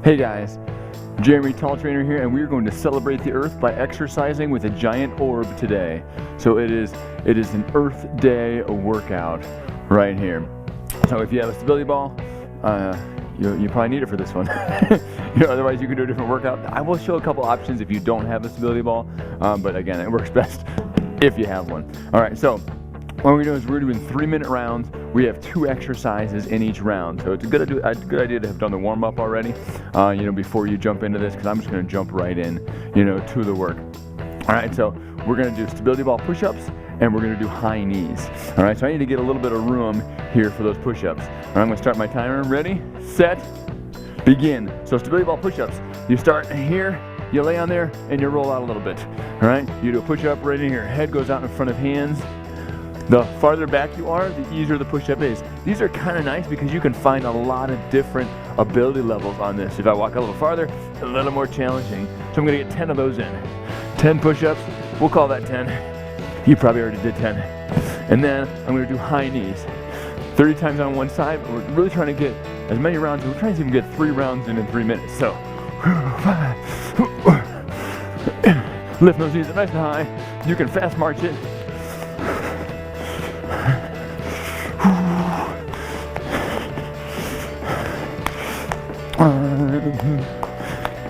Hey guys, Jeremy Tall Trainer here, and we're going to celebrate the Earth by exercising with a giant orb today. So it is an Earth Day workout right here. So if you have a stability ball, you probably need it for this one. Otherwise you can do a different workout. I will show a couple options if you don't have a stability ball, but again, it works best if you have one. All right, so what we're doing is we're doing 3-minute rounds. We have 2 exercises in each round, so it's a good idea to have done the warm up already, before you jump into this, because I'm just going to jump right in, to the work. All right, so we're going to do stability ball push-ups, and we're going to do high knees. All right, so I need to get a little bit of room here for those push-ups. All right, I'm going to start my timer. Ready, set, begin. So stability ball push-ups. You start here, you lay on there, and you roll out a little bit. All right, you do a push-up right in here. Head goes out in front of hands. The farther back you are, the easier the push-up is. These are kind of nice because you can find a lot of different ability levels on this. If I walk a little farther, a little more challenging. So I'm going to get 10 of those in. 10 push-ups, we'll call that 10. You probably already did 10. And then I'm going to do high knees. 30 times on one side, but we're really trying to get as many rounds. We're trying to even get 3 rounds in 3 minutes. So, lift those knees nice and high. You can fast march it.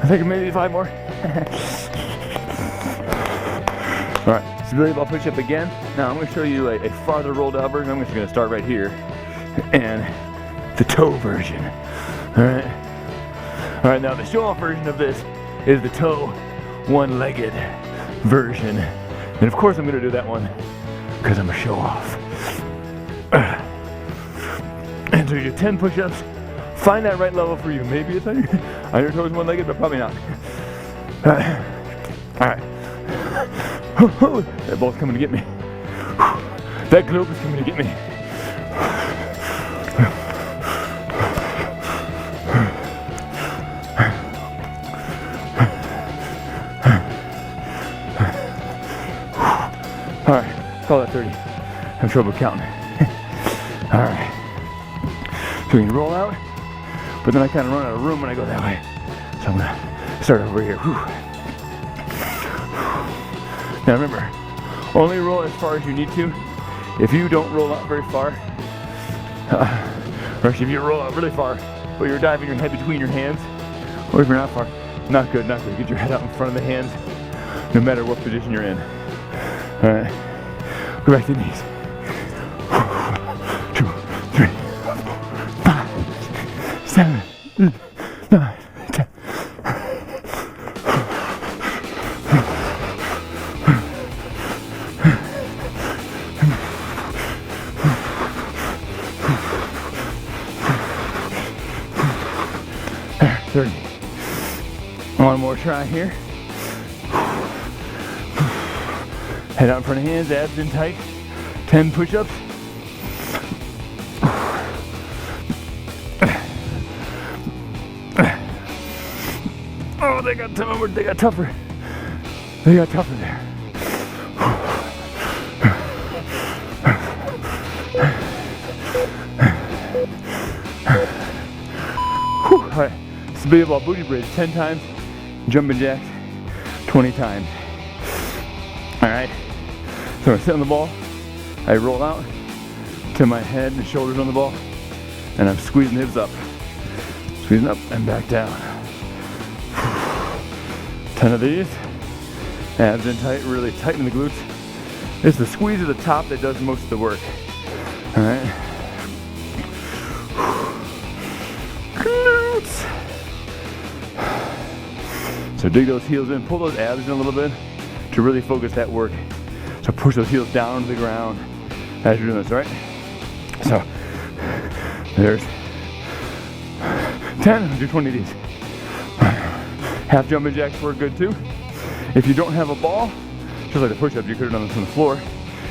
I think maybe 5 more. All right, stability ball push-up again. Now I'm going to show you a farther rolled out version. I'm just going to start right here, and the toe version. All right. Now the show-off version of this is the toe one-legged version, and of course I'm going to do that one because I'm a show-off. And so you do 10 push-ups. Find that right level for you. Maybe it's on your toes one-legged, but probably not. All right. They're both coming to get me. That globe is coming to get me. All right, call that 30. I have trouble counting. All right. So we can roll out. But then I kind of run out of room when I go that way. So I'm going to start over here. Whew. Now remember, only roll as far as you need to. If you don't roll out very far, or actually if you roll out really far, but you're diving your head between your hands, or if you're not far, not good. Get your head out in front of the hands, no matter what position you're in. All right, go back to the knees. 2, 3, 4, 5, 7, 8, 9, 10. There, 30. One more try here. Head out in front of hands, abs in tight. 10 push-ups. Oh, they got tougher. They got tougher there. All right, stability ball booty bridge 10 times, jumping jacks 20 times. All right, so I sit on the ball, I roll out to my head and shoulders on the ball, and I'm squeezing hips up. Squeezing up and back down. 10 of these. Abs in tight, really tighten the glutes. It's the squeeze at the top that does most of the work. All right. Glutes. So dig those heels in, pull those abs in a little bit to really focus that work. So push those heels down to the ground as you're doing this, all right? So there's 10, do 20 of these. Half jumping jacks work good too. If you don't have a ball, just like the push-ups, you could have done this on the floor.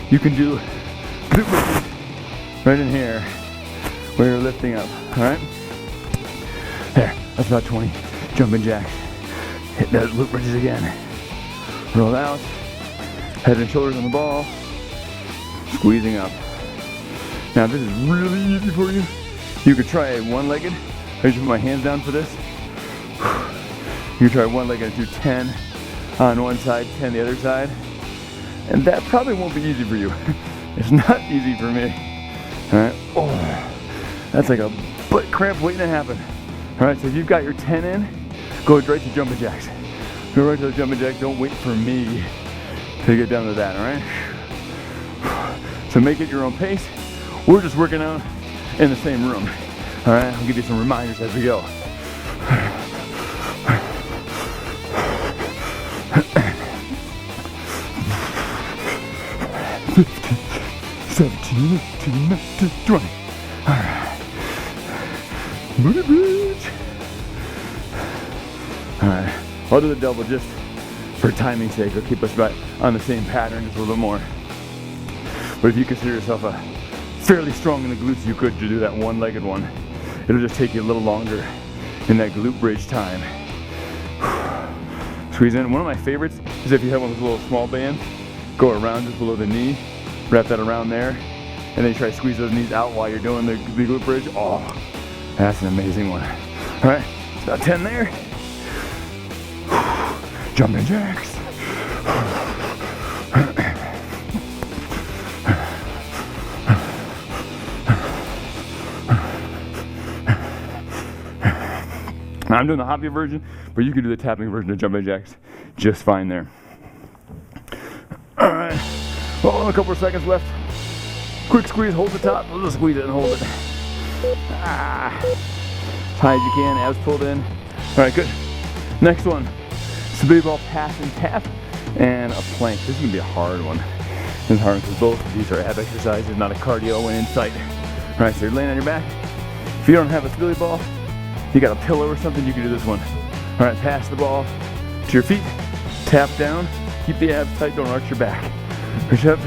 You can do glute bridges right in here where you're lifting up, all right? There, that's about 20 jumping jacks. Hit those glute bridges again. Roll out, head and shoulders on the ball, squeezing up. Now this is really easy for you. You could try a one-legged. I just put my hands down for this. You try one leg and do 10 on one side, 10 the other side. And that probably won't be easy for you. It's not easy for me. All right, oh, that's like a butt cramp waiting to happen. All right, so if you've got your 10 in, go right to jumping jacks. Go right to the jumping jacks, don't wait for me to get down to that, all right? So make it your own pace. We're just working out in the same room. All right, I'll give you some reminders as we go. 15, 17, 18, 19, 20. All right. Booty bridge. All right. I'll do the double just for timing's sake. It'll keep us back on the same pattern just a little bit more. But if you consider yourself a fairly strong in the glutes, you could do that one-legged one. It'll just take you a little longer in that glute bridge time. Squeeze in. One of my favorites is if you have one of those little small bands, go around just below the knee, wrap that around there, and then you try to squeeze those knees out while you're doing the glute bridge. Oh, that's an amazing one. All right, it's about 10 there. Jumping jacks. I'm doing the hobby version, but you can do the tapping version of jumping jacks just fine there. All right, well, a couple of seconds left. Quick squeeze, hold the top. We'll just squeeze it and hold it. Ah, as high as you can, abs pulled in. All right, good. Next one, stability ball pass and tap, and a plank. This is gonna be a hard one. This is hard because both of these are ab exercises, not a cardio one in sight. All right, so you're laying on your back. If you don't have a stability ball, you got a pillow or something, you can do this one. All right, pass the ball to your feet, tap down, keep the abs tight, don't arch your back. Reach up,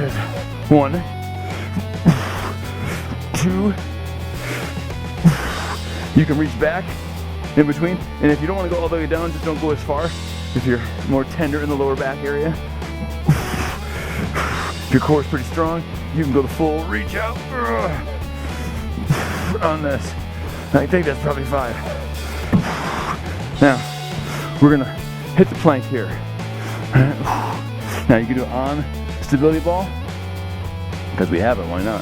1, 2. You can reach back in between, and if you don't want to go all the way down, just don't go as far. If you're more tender in the lower back area, if your core is pretty strong, you can go the full reach out on this. I think that's probably 5. Now, we're gonna hit the plank here. Now you can do it on stability ball, because we have it, why not?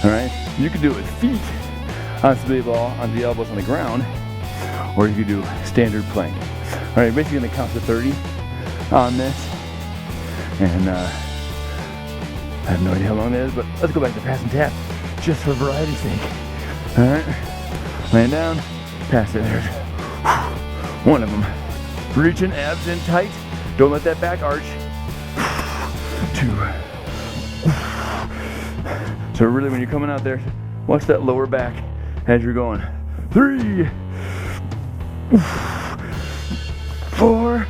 All right, you can do it with feet on stability ball, on the elbows on the ground, or you can do standard plank. All right, you're basically gonna count to 30 on this, and I have no idea how long that is, but let's go back to pass and tap, just for variety's sake. All right. Laying down, pass it there. One of them. Reaching, abs in tight. Don't let that back arch. 2. So really when you're coming out there, watch that lower back as you're going. 3. 4.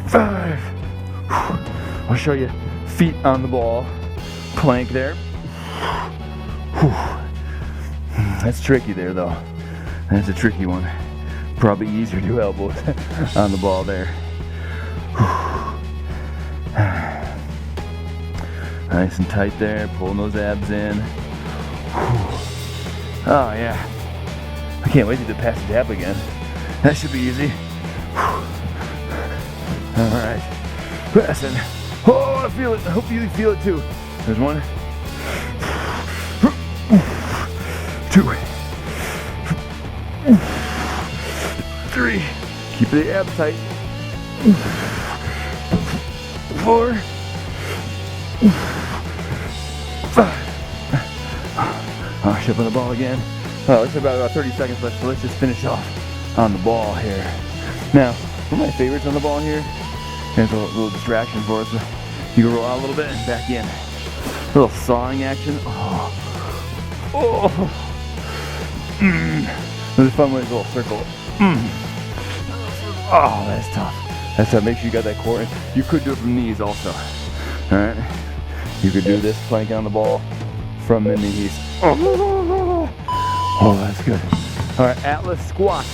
5. I'll show you feet on the ball. Plank there. That's tricky there though. That's a tricky one. Probably easier to do elbows on the ball there. Nice and tight there, pulling those abs in. Oh yeah. I can't wait to do pass and tap again. That should be easy. Alright. Pressing. Oh, I feel it. I hope you feel it too. There's 1. 2. 3. Keep the abs tight. 4. 5. Oh, ship on the ball again. Oh, let's about 30 seconds left, so let's just finish off on the ball here. Now, one of my favorites on the ball here, here's a little distraction for us. You can roll out a little bit and back in. A little sawing action. Oh. Oh. This is fun with a little circle. Oh, that's tough. That's tough. Make sure you got that core in. You could do it from knees also. Alright. You could do this plank on the ball from the knees. Oh, that's good. Alright, Atlas squat.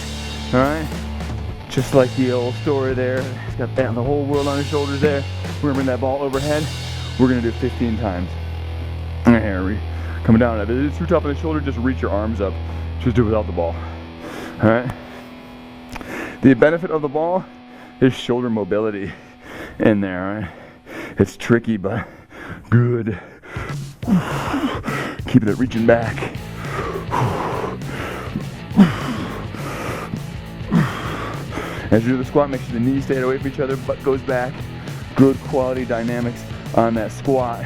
Alright. Just like the old story there. He's got the whole world on his shoulders there. We're gonna bring that ball overhead. We're gonna do it 15 times. Here, coming down. If it's too tough on the shoulder, just reach your arms up. Just do it without the ball. All right. The benefit of the ball is shoulder mobility in there. All right. It's tricky, but good. Keeping it reaching back. As you do the squat, make sure the knees stay away from each other, butt goes back. Good quality dynamics on that squat.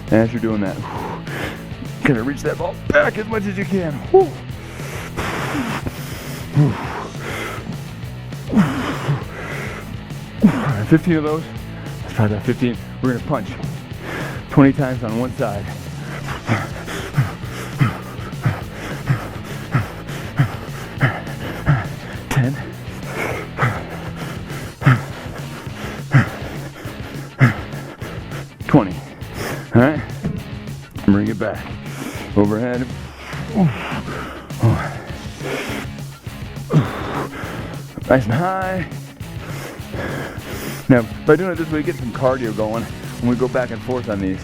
And as you're doing that, kind of reach that ball back as much as you can. 15 of those. Let's try that 15. We're gonna punch 20 times on one side. 10. 20. All right. Bring it back. Overhead. Nice and high. Now, by doing it this way, we get some cardio going when we go back and forth on these.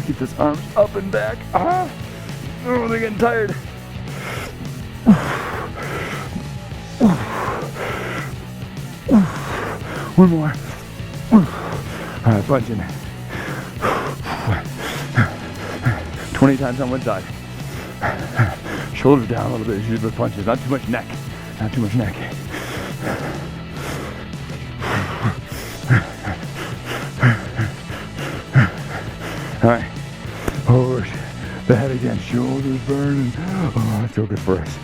Keep those arms up and back. Oh, they're getting tired. One more. All right, punching. 20 times on one side. Shoulders down a little bit as you do the punches. Not too much neck. Not too much neck. All right. Over the head again. Shoulders burning. Oh, that's so good for us.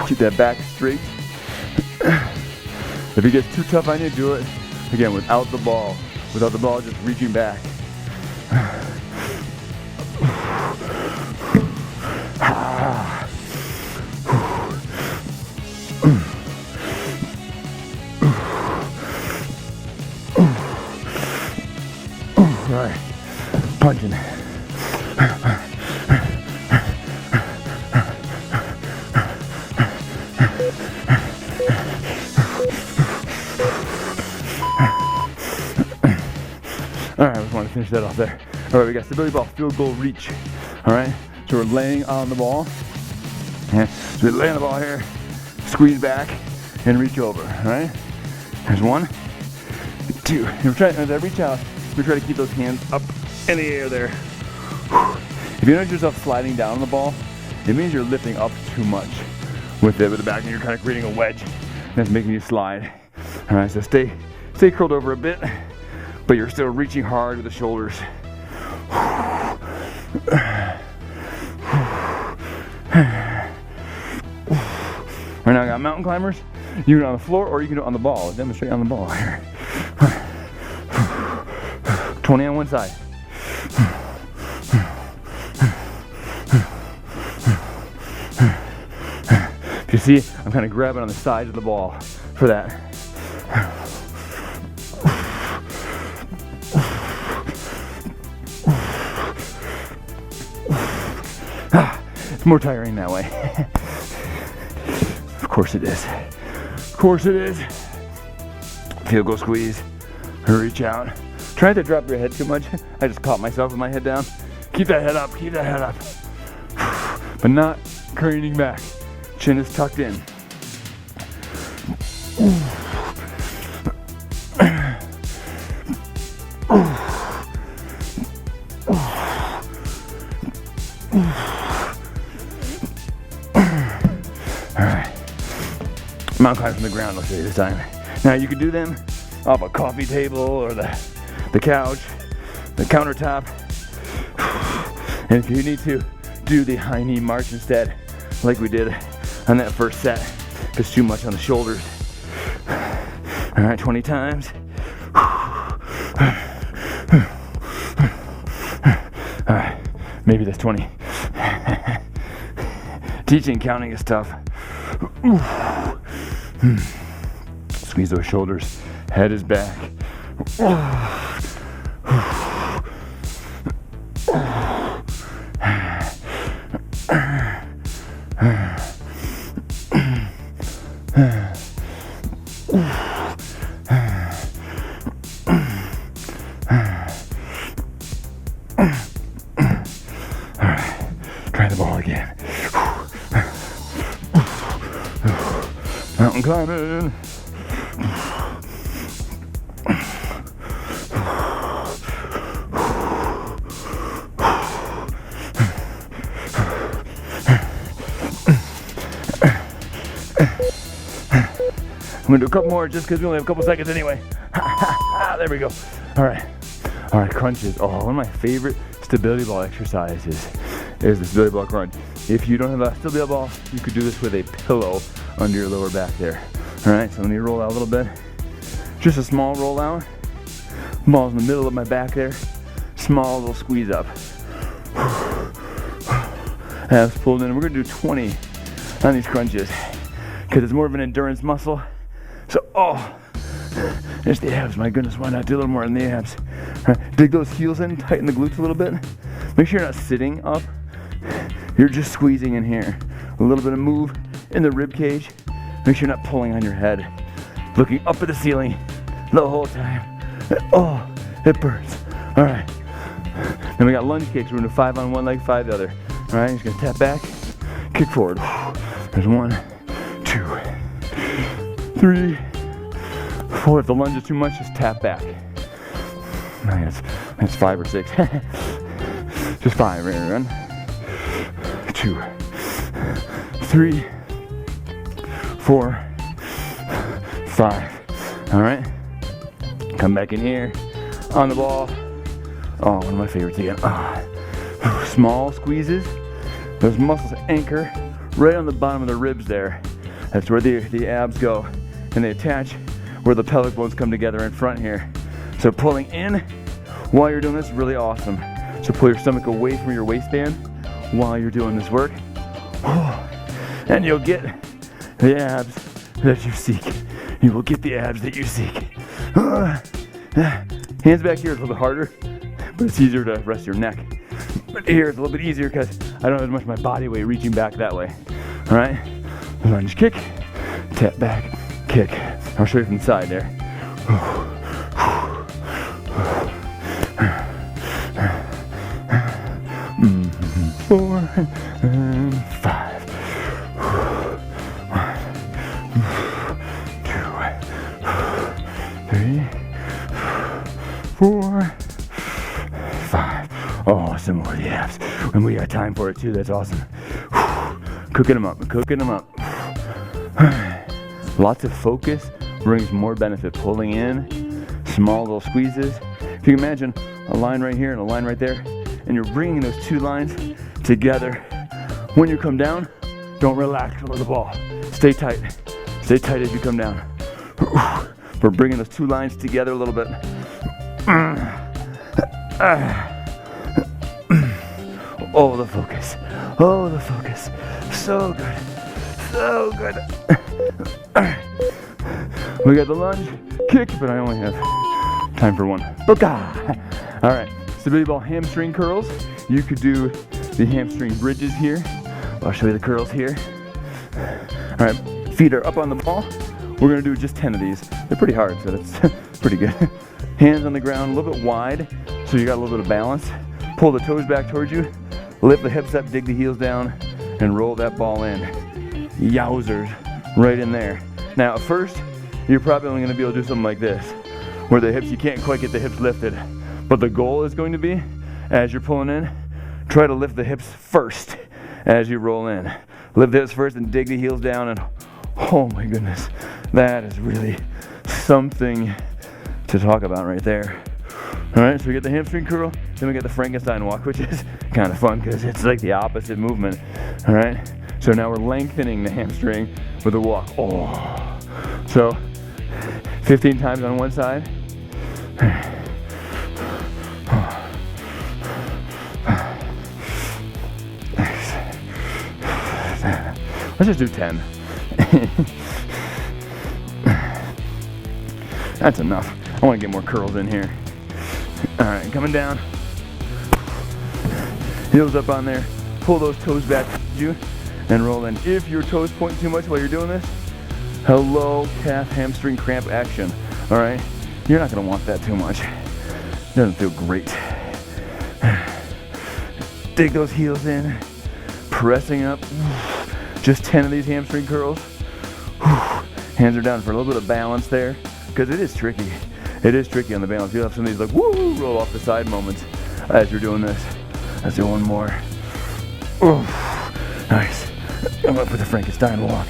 Keep that back straight. If it gets too tough on you, do it again without the ball. Without the ball, just reaching back. Right, punching. All right, I just want to finish that off there. All right, we got stability ball, field goal reach. All right, so we're laying on the ball. Yeah, so we lay on the ball here, squeeze back, and reach over. All right, there's 1, 2. And we're trying, as I reach out, we try to keep those hands up in the air there. If you notice yourself sliding down on the ball, it means you're lifting up too much with the back, and you're kind of creating a wedge that's making you slide. All right, so stay curled over a bit, but you're still reaching hard with the shoulders. Right now I got mountain climbers. You can do it on the floor or you can do it on the ball. I'll demonstrate on the ball here. 20 on one side. If you see, I'm kind of grabbing on the sides of the ball for that. It's more tiring that way. Of course it is. Of course it is. Field goal squeeze. Reach out. Try not to drop your head too much. I just caught myself with my head down. Keep that head up. Keep that head up. But not craning back. Chin is tucked in. Alright. Mountain climb from the ground, I'll show you this time. Now you can do them off a coffee table or the couch, the countertop. And if you need to, do the high knee march instead, like we did on that first set. It's too much on the shoulders. All right, 20 times. All right, maybe that's 20. Teaching counting is tough. Squeeze those shoulders. Head is back. Try the ball again. Mountain climbing. I'm gonna do a couple more just because we only have a couple seconds anyway. There we go. All right, crunches. Oh, one of my favorite stability ball exercises is the stability ball crunch. If you don't have a stability ball, you could do this with a pillow under your lower back there. All right, so let me roll out a little bit. Just a small roll out. Ball's in the middle of my back there. Small little squeeze up. Abs pulled in. We're gonna do 20 on these crunches because it's more of an endurance muscle. So, there's the abs. My goodness, why not do a little more in the abs? Right, dig those heels in, tighten the glutes a little bit. Make sure you're not sitting up. You're just squeezing in here. A little bit of move in the rib cage. Make sure you're not pulling on your head. Looking up at the ceiling the whole time. Oh, it burns. All right. Then we got lunge kicks. We're gonna do 5 on one leg, 5 the other. All right, just gonna tap back, kick forward. There's 1, 2, 3, 4. If the lunge is too much, just tap back. That's 5 or 6. Just 5. Run. 2, 3, 4, 5. All right. Come back in here on the ball. Oh, one of my favorites again. Small squeezes. Those muscles anchor right on the bottom of the ribs there. That's where the abs go, and they attach where the pelvic bones come together in front here. So pulling in while you're doing this is really awesome. So pull your stomach away from your waistband while you're doing this work. And you'll get the abs that you seek. You will get the abs that you seek. Hands back here is a little bit harder, but it's easier to rest your neck. But here it's a little bit easier because I don't have as much of my body weight reaching back that way. All right, lunge kick, tap back, kick. I'll show you from the side there. 4 and 5. 1, 2, 3, 4, 5. Oh, some more of the abs. And we got time for it too. That's awesome. Cooking them up. Lots of focus brings more benefit. Pulling in, small little squeezes. If you can imagine a line right here and a line right there, and you're bringing those two lines together. When you come down, don't relax below the ball. Stay tight. Stay tight as you come down. We're bringing those two lines together a little bit. Oh, the focus. Oh, the focus. So good. So good. We got the lunge kick, but I only have time for one. Boka! All right, stability ball hamstring curls. You could do the hamstring bridges here. I'll show you the curls here. All right, feet are up on the ball. We're gonna do just 10 of these. They're pretty hard, so that's pretty good. Hands on the ground, a little bit wide, so you got a little bit of balance. Pull the toes back towards you. Lift the hips up, dig the heels down, and roll that ball in. Yowzers, right in there. Now, at first, you're probably only gonna be able to do something like this, where the hips, you can't quite get the hips lifted. But the goal is going to be, as you're pulling in, try to lift the hips first as you roll in. Lift the hips first and dig the heels down, and oh my goodness, that is really something to talk about right there. All right, so we get the hamstring curl, then we get the Frankenstein walk, which is kind of fun because it's like the opposite movement. All right, so now we're lengthening the hamstring with a walk. Oh, so 15 times on one side. Let's just do 10. That's enough. I want to get more curls in here. All right, coming down. Heels up on there. Pull those toes back to you and roll in. If your toes point too much while you're doing this, hello calf hamstring cramp action. All right, you're not gonna want that too much. It doesn't feel great. Dig those heels in, pressing up. Just 10 of these hamstring curls. Hands are down for a little bit of balance there, because it is tricky. It is tricky on the balance. You'll have some of these like woo, roll off the side moments as you're doing this. Let's do one more. Ooh, nice. I'm gonna put the Frankenstein walk.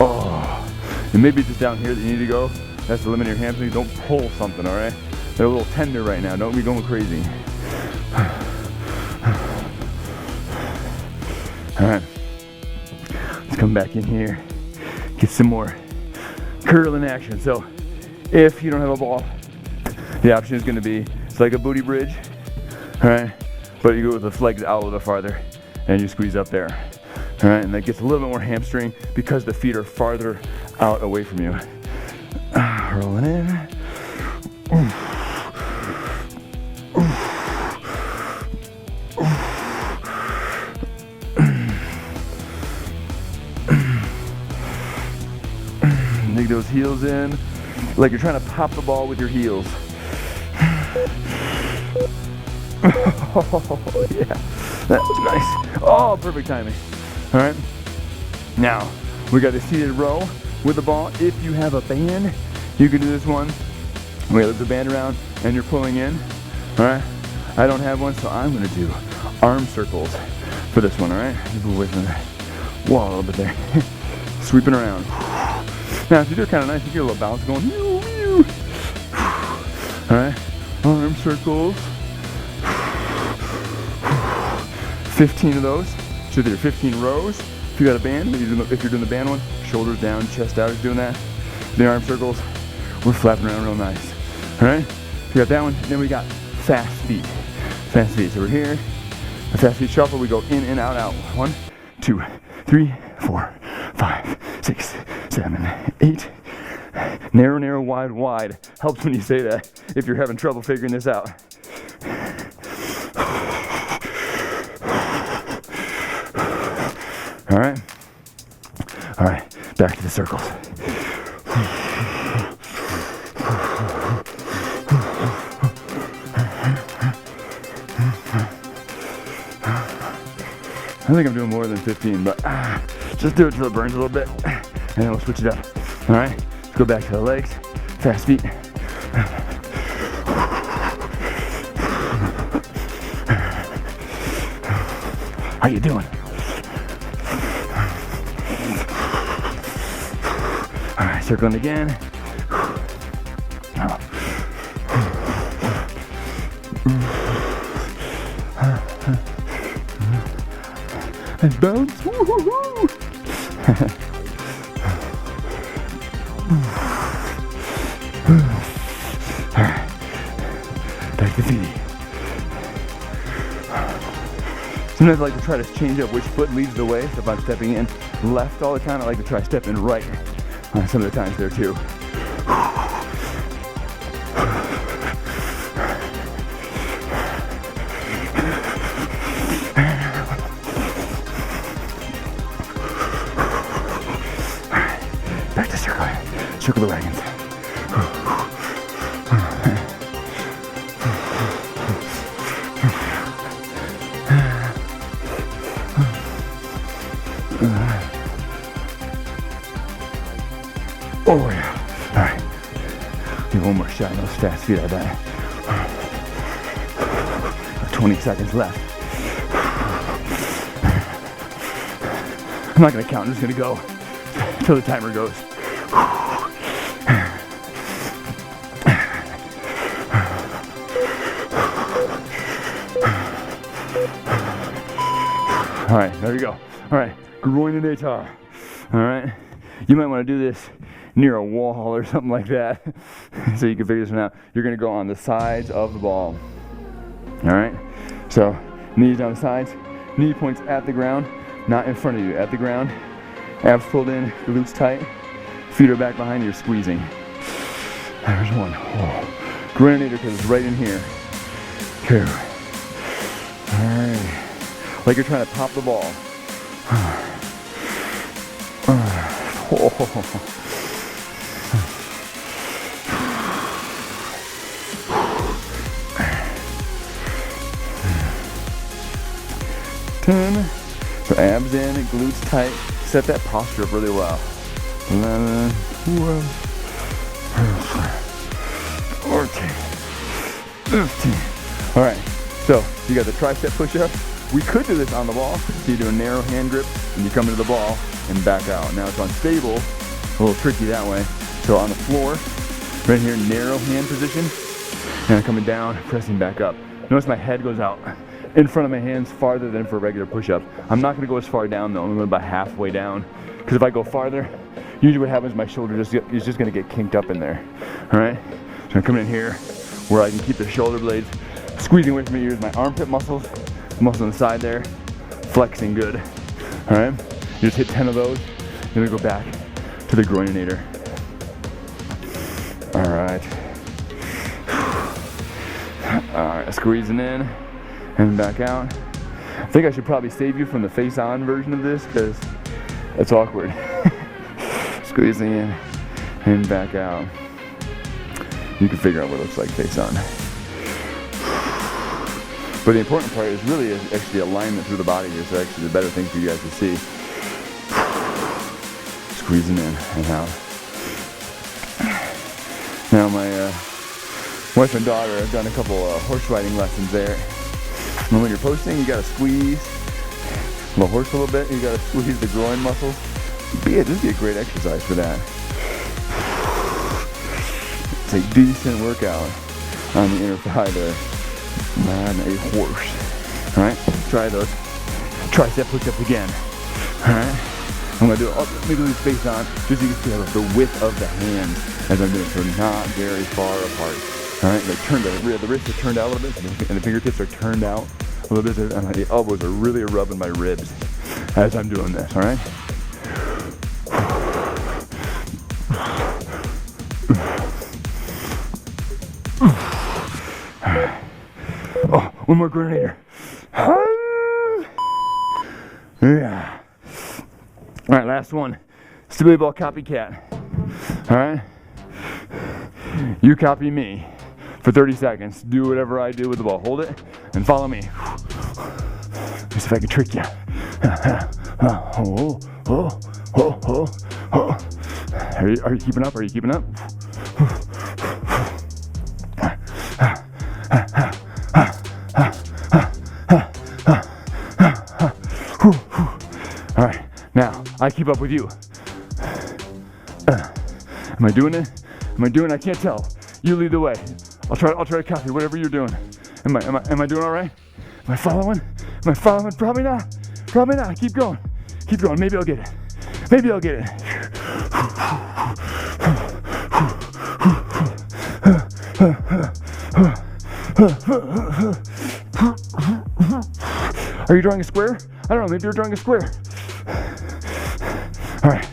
Oh, and maybe just down here that you need to go. That's the limit of your hamstrings. Don't pull something, all right? They're a little tender right now. Don't be going crazy. All right, let's come back in here, get some more curling action. So if you don't have a ball, the option is going to be, it's like a booty bridge, all right? But you go with the legs out a little farther and you squeeze up there, all right? And that gets a little bit more hamstring because the feet are farther out away from you. Rolling in. Dig those heels in, like you're trying to pop the ball with your heels. Oh, yeah, that was nice. Oh, perfect timing. All right, now we got the seated row with the ball. If you have a band, you can do this one. We got the band around and you're pulling in. All right, I don't have one, so I'm gonna do arm circles for this one. All right, move away from the wall a little bit there. Sweeping around. Now, if you do it kind of nice, you get a little bounce going. All right, arm circles. 15 of those. So there are 15 rows. If you got a band, if you're doing the band one, shoulders down, chest out, is doing that. The arm circles, we're flapping around real nice. All right, you got that one. Then we got fast feet. Fast feet. So we're here. A fast feet shuffle. We go in and out, out. 1, 2, 3, 4, 5, 6, 7, 8. Narrow, narrow, wide, wide. Helps when you say that if you're having trouble figuring this out. All right. All right. Back to the circles. I think I'm doing more than 15, but just do it till it burns a little bit, and then we'll switch it up. All right, let's go back to the legs, fast feet. How you doing? All right, circling again. And bounce. Woo-hoo-hoo. Alright. Back to feet. Sometimes I like to try to change up which foot leads the way. So if I'm stepping in left all the time, I like to try stepping right some of the times there too. Back to circle. Circle the wagons. Oh yeah. All right. Give one more shot on those fast feet, I bet. 20 seconds left. I'm not gonna count, I'm just gonna go until the timer goes. All right, there you go. All right, groin and état. All right, you might want to do this near a wall or something like that so you can figure this one out. You're gonna go on the sides of the ball. All right, so knees down the sides, knee points at the ground, not in front of you, at the ground. Abs pulled in, glutes tight, feet are back behind you, you're squeezing. There's one. Oh. Groinator because it's right in here. 2. Alright. Like you're trying to pop the ball. Oh. 10. So abs in, glutes tight. Set that posture up really well. 11, 12, 14, 15. All right, so you got the tricep push-up. We could do this on the ball. So you do a narrow hand grip, and you come into the ball and back out. Now it's unstable, a little tricky that way. So on the floor, right here, narrow hand position, and I'm coming down, pressing back up. Notice my head goes out in front of my hands farther than for a regular push-up. I'm not gonna go as far down though, I'm going about halfway down. Because if I go farther, usually what happens is my shoulder is just gonna get kinked up in there. All right, so I'm coming in here where I can keep the shoulder blades squeezing away from my ears, my armpit muscles, muscle on the side there, flexing good. All right, you just hit 10 of those, then we go back to the groinator. All right. All right, squeezing in and back out. I think I should probably save you from the face-on version of this because it's awkward. Squeezing in and back out. You can figure out what it looks like face-on. But the important part is really actually alignment through the body here, so actually the better thing for you guys to see. Squeezing in and out. Now my wife and daughter have done a couple horse riding lessons there. And when you're posting, you gotta squeeze the horse a little bit. You gotta squeeze the groin muscles. This would be a great exercise for that. It's a decent workout on the inner thigh there. Man, a horse. All right, try those tricep push-ups again. All right, I'm gonna do it. Let me do this face on, just so you can see the width of the hands as I'm doing it, so not very far apart. All right, like turn the wrists are turned out a little bit, and the fingertips are turned out a little bit, and the elbows are really rubbing my ribs as I'm doing this. All right. Oh, one more groinator. Yeah. All right, last one. Stability ball copycat. All right. You copy me for 30 seconds. Do whatever I do with the ball. Hold it and follow me. Let's see if I can trick you. Are you keeping up? Are you keeping up? All right, now I keep up with you. Am I doing it? Am I doing it? I can't tell. You lead the way. I'll try to copy whatever you're doing. Am I doing all right? Am I following? Am I following? Probably not. Probably not. Keep going. Keep going. Maybe I'll get it. Maybe I'll get it. Are you drawing a square? I don't know. Maybe you're drawing a square. All right.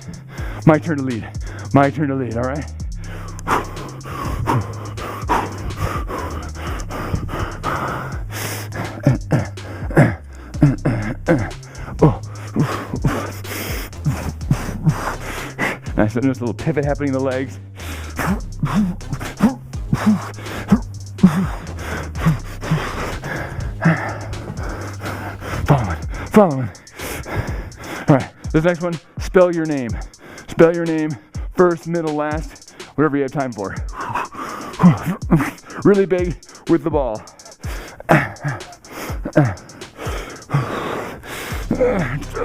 My turn to lead. My turn to lead. All right. Nice. There's a little pivot happening in the legs. Following. All right. This next one. Spell your name. Spell your name. First, middle, last. Whatever you have time for. Really big with the ball.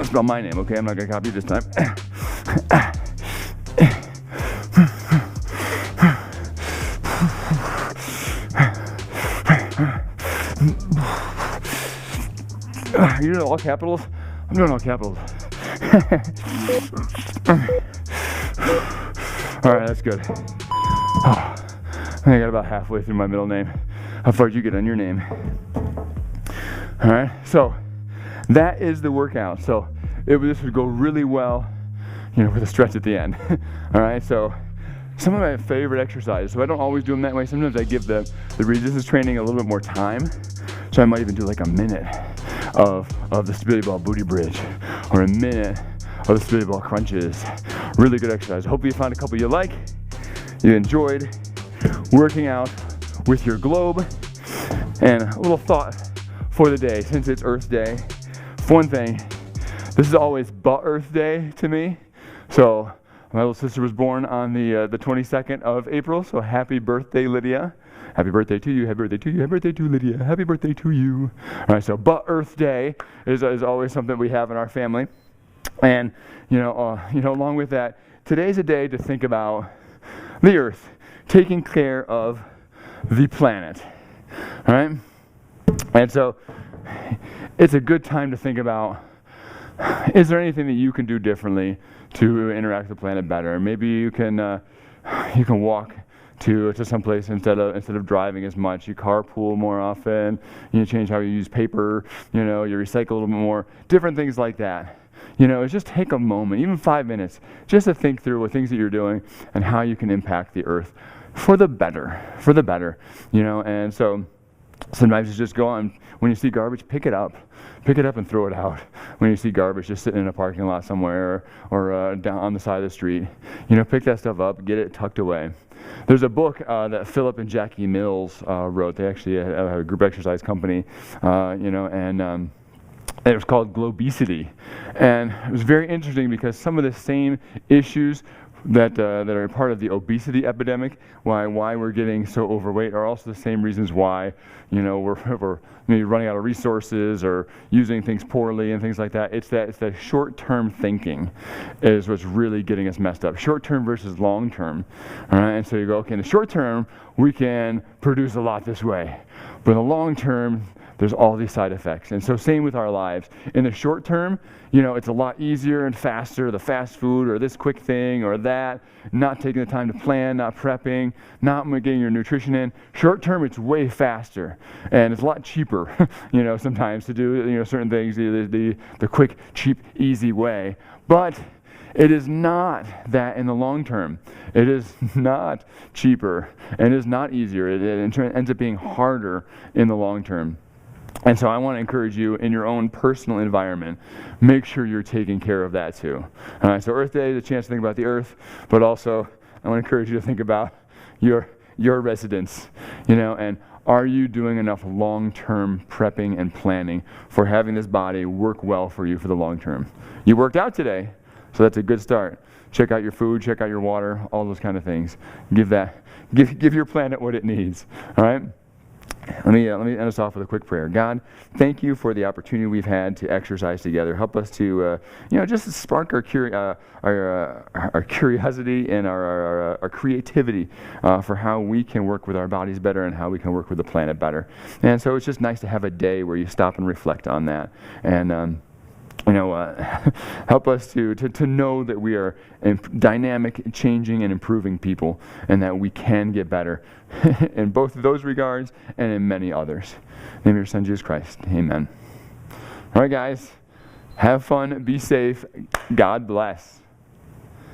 Spell my name, okay? I'm not gonna copy this time. You doing all capitals? I'm doing all capitals. All right, that's good. Oh, I got about halfway through my middle name. How far did you get on your name? All right, so that is the workout. So this would go really well, with a stretch at the end. All right, so some of my favorite exercises, so I don't always do them that way. Sometimes I give the resistance training a little bit more time. So I might even do like a minute of the stability ball booty bridge, or a minute of the stability ball crunches. Really good exercise. Hopefully you found a couple you like, you enjoyed working out with your globe. And a little thought for the day, since it's Earth Day. For one thing, this is always but Earth Day to me. So my little sister was born on the 22nd of April, so happy birthday, Lydia. Happy birthday to you, happy birthday to you, happy birthday to Lydia, happy birthday to you. All right, so but Earth Day is always something we have in our family. And, along with that, today's a day to think about the Earth, taking care of the planet. All right? And so it's a good time to think about, is there anything that you can do differently to interact with the planet better? Maybe you can walk to some place instead of driving as much. You carpool more often. You change how you use paper. You recycle a little bit more. Different things like that. It's just take a moment, even 5 minutes, just to think through what things that you're doing and how you can impact the Earth for the better. And so sometimes it's just go on. When you see garbage, pick it up and throw it out. When you see garbage just sitting in a parking lot somewhere or down on the side of the street, pick that stuff up, get it tucked away. There's a book that Philip and Jackie Mills wrote. They actually have a group exercise company, and it was called Globesity. And it was very interesting because some of the same issues that are part of the obesity epidemic, why we're getting so overweight, are also the same reasons why we're maybe running out of resources or using things poorly and things like that. It's that short-term thinking is what's really getting us messed up. Short-term versus long-term. All right, and so you go, okay, in the short term we can produce a lot this way, but in the long term there's all these side effects. And so same with our lives. In the short term, it's a lot easier and faster, the fast food or this quick thing or that, not taking the time to plan, not prepping, not getting your nutrition in. Short term, it's way faster. And it's a lot cheaper, sometimes to do, certain things, the quick, cheap, easy way. But it is not that in the long term. It is not cheaper and it is not easier. It ends up being harder in the long term. And so I want to encourage you in your own personal environment, make sure you're taking care of that too. All right, so Earth Day is a chance to think about the Earth, but also I want to encourage you to think about your residence, and are you doing enough long-term prepping and planning for having this body work well for you for the long term? You worked out today, so that's a good start. Check out your food, check out your water, all those kind of things. Give your planet what it needs, all right? Let me end us off with a quick prayer. God, thank you for the opportunity we've had to exercise together. Help us to, just spark our curiosity and our creativity for how we can work with our bodies better and how we can work with the planet better. And so it's just nice to have a day where you stop and reflect on that. And help us to know that we are dynamic, changing, and improving people, and that we can get better in both of those regards and in many others. In the name of your Son, Jesus Christ. Amen. All right, guys. Have fun. Be safe. God bless.